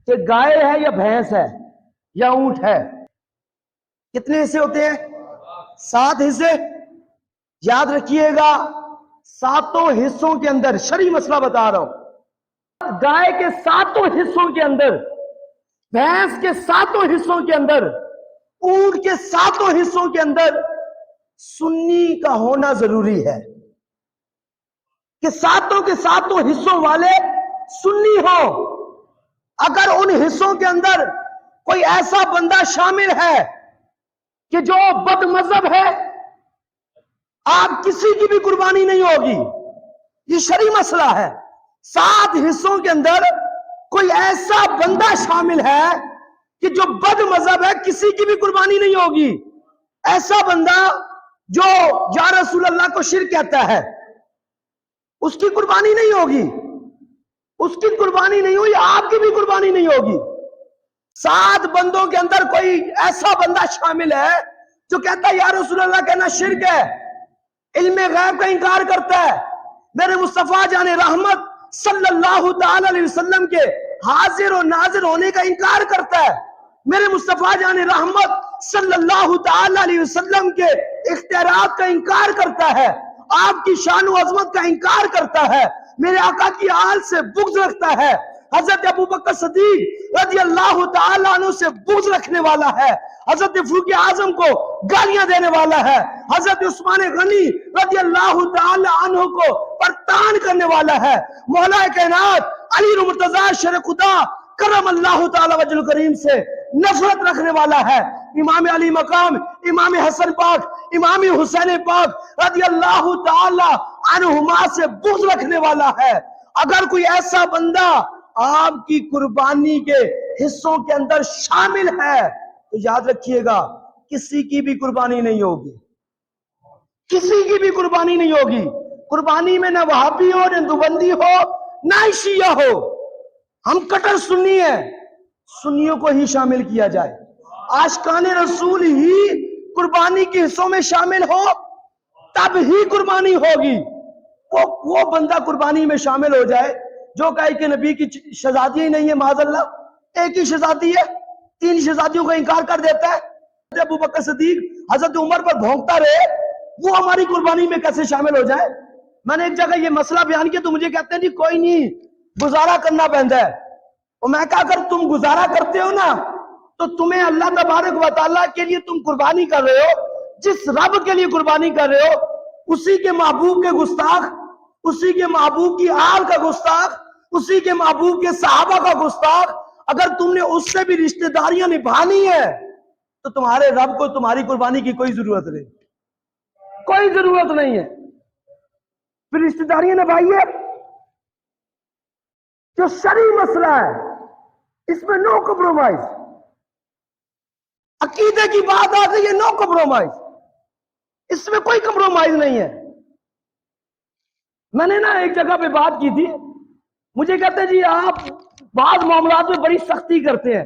کہ گائے ہے یا بھینس ہے یا اونٹ ہے، کتنے حصے ہوتے ہیں؟ 7 حصے. یاد رکھیے گا، 7 حصوں کے اندر شرعی مسئلہ بتا رہا ہوں، گائے کے 7 حصوں کے اندر، بھینس کے 7 حصوں کے اندر، اونٹ کے 7 حصوں کے اندر سنی کا ہونا ضروری ہے کہ 7 کے 7 حصوں والے سنی ہو. اگر ان حصوں کے اندر کوئی ایسا بندہ شامل ہے کہ جو بد مذہب ہے، آپ کسی کی بھی قربانی نہیں ہوگی. یہ شرعی مسئلہ ہے. 7 حصوں کے اندر کوئی ایسا بندہ شامل ہے کہ جو بد مذہب ہے، کسی کی بھی قربانی نہیں ہوگی. ایسا بندہ جو یا رسول اللہ کو شرک کہتا ہے، اس کی قربانی نہیں ہوگی. اس کی قربانی نہیں ہوئی، آپ کی بھی قربانی نہیں ہوگی. 7 بندوں کے اندر کوئی ایسا بندہ شامل ہے جو کہتا ہے یا رسول اللہ کہنا شرک ہے، علم غیب کا انکار کرتا ہے، میرے مصطفیٰ جان رحمت صلی اللہ تعالی علیہ وسلم کے حاضر و ناظر ہونے کا انکار کرتا ہے، میرے مصطفیٰ جان رحمت صلی اللہ تعالی علیہ وسلم کے اختیارات کا انکار کرتا ہے، آپ کی شان و عظمت کا انکار کرتا ہے، میرے آقا کی آل سے بغض رکھتا ہے، حضرت ابوبکر صدیق رضی اللہ تعالی عنہ سے بغض رکھنے والا ہے، حضرت فاروق اعظم کو گالیاں دینے والا ہے، حضرت عثمان غنی رضی اللہ تعالی عنہ کو پرتان کرنے والا ہے، مولا کائنات علی مرتضی شر خدا کرم اللہ تعالی وجہ کریم سے نفرت رکھنے والا ہے، امام علی مقام، امام حسن پاک، امام حسین پاک رضی اللہ تعالی عنہما سے بغض رکھنے والا ہے. اگر کوئی ایسا بندہ آپ کی قربانی کے حصوں کے اندر شامل ہے تو یاد رکھیے گا کسی کی بھی قربانی نہیں ہوگی. کسی کی بھی قربانی نہیں ہوگی. قربانی میں نہ وہابی ہو، نہ دیوبندی ہو، نہ شیعہ ہو. ہم کٹر سنی ہیں، سنیوں کو ہی شامل کیا جائے. عاشقان رسول ہی قربانی کے حصوں میں شامل ہو تب ہی قربانی ہوگی. وہ بندہ قربانی میں شامل ہو جائے جو کہے کہ نبی کی شہزادی ہی نہیں ہے، معاذ اللہ ایک ہی شہزادی ہے، 3 شہزادیوں کا انکار کر دیتا ہے، ابو بکر صدیق حضرت عمر پر بھونکتا رہے، وہ ہماری قربانی میں کیسے شامل ہو جائے؟ میں نے ایک جگہ یہ مسئلہ بیان کیا تو مجھے کہتے ہیں جی کوئی نہیں، گزارا کرنا پہنتا ہے. اور میں کہا اگر تم گزارا کرتے ہو نا تو تمہیں اللہ تبارک و تعالیٰ کے لیے تم قربانی کر رہے ہو، جس رب کے لیے قربانی کر رہے ہو اسی کے محبوب کے گستاخ، اسی کے محبوب کی آل کا گستاخ، اسی کے محبوب کے صحابہ کا گستاخ، اگر تم نے اس سے بھی رشتہ داریاں نبھانی ہے تو تمہارے رب کو تمہاری قربانی کی کوئی ضرورت نہیں، کوئی ضرورت نہیں ہے. پھر رشتہ داریاں نبھائیے. جو شرعی مسئلہ ہے اس میں نو کمپرومائز. عقیدے کی بات آتی ہے، نو کمپرومائز، اس میں کوئی کمپرومائز نہیں ہے. میں نے نا ایک جگہ پہ بات کی تھی، مجھے کہتے ہیں جی آپ بعض معاملات میں بڑی سختی کرتے ہیں.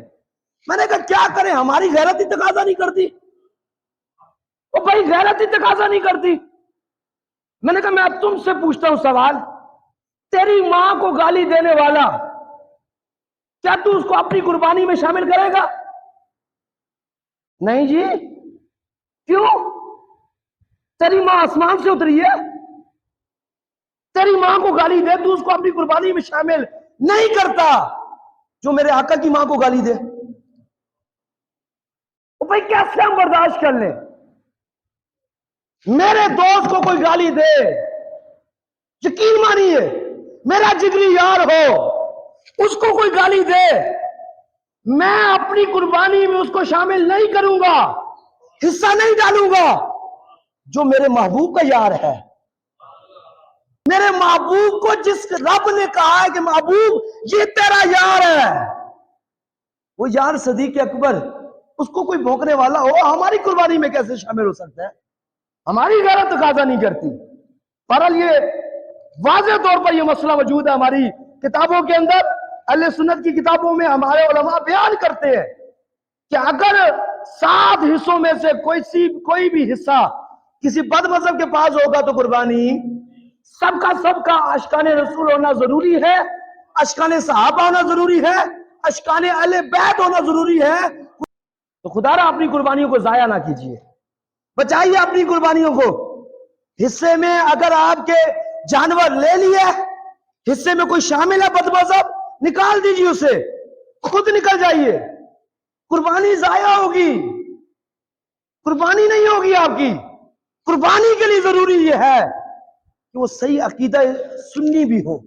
میں نے کہا کیا کریں، ہماری غیرت ہی تقاضا نہیں کرتی. وہ بھائی غیرت ہی تقاضا نہیں کرتی. میں نے کہا میں اب تم سے پوچھتا ہوں سوال، تیری ماں کو گالی دینے والا کیا تو اس کو اپنی قربانی میں شامل کرے گا؟ نہیں جی. کیوں؟ تیری ماں آسمان سے اتری ہے، تیری ماں کو گالی دے تو اس کو اپنی قربانی میں شامل نہیں کرتا. جو میرے آقا کی ماں کو گالی دے، وہ بھائی کیسے ہم برداشت کر لیں؟ میرے دوست کو کوئی گالی دے، یقین مانیے میرا جگری یار ہو، اس کو کوئی گالی دے، میں اپنی قربانی میں اس کو شامل نہیں کروں گا، حصہ نہیں ڈالوں گا. جو میرے محبوب کا یار ہے، میرے محبوب کو جس رب نے کہا ہے کہ محبوب یہ تیرا یار ہے، وہ یار صدیق اکبر، اس کو کوئی بھونکنے والا ہو ہماری قربانی میں کیسے شامل ہو سکتا ہے؟ ہماری غیرت تقاضا نہیں کرتی. بہرحال یہ واضح طور پر یہ مسئلہ موجود ہے ہماری کتابوں کے اندر. اہل سنت کی کتابوں میں ہمارے علماء بیان کرتے ہیں کہ اگر 7 حصوں میں سے کوئی بھی حصہ کسی بد مذہب کے پاس ہوگا تو قربانی سب کا عاشقان رسول ہونا ضروری ہے، عاشقان صحابہ ہونا ضروری ہے، اشکال اہل بیت ہونا ضروری ہے. تو خدا را اپنی قربانیوں کو ضائع نہ کیجیے، بچائیے اپنی قربانیوں کو. حصے میں اگر آپ کے جانور لے لیے، حصے میں کوئی شامل ہے بد مذہب، نکال دیجیے اسے، خود نکل جائیے. قربانی ضائع ہوگی، قربانی نہیں ہوگی آپ کی. قربانی کے لیے ضروری یہ ہے کہ وہ صحیح عقیدہ سنی بھی ہو،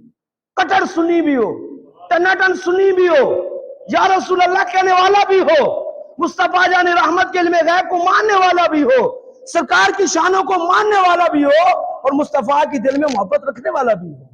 کٹر سنی بھی ہو، ٹناٹن سنی بھی ہو، یا رسول اللہ کہنے والا بھی ہو، مصطفیٰ جان رحمت کے علم غیب کو ماننے والا بھی ہو، سرکار کی شانوں کو ماننے والا بھی ہو، اور مصطفیٰ کی دل میں محبت رکھنے والا بھی ہو.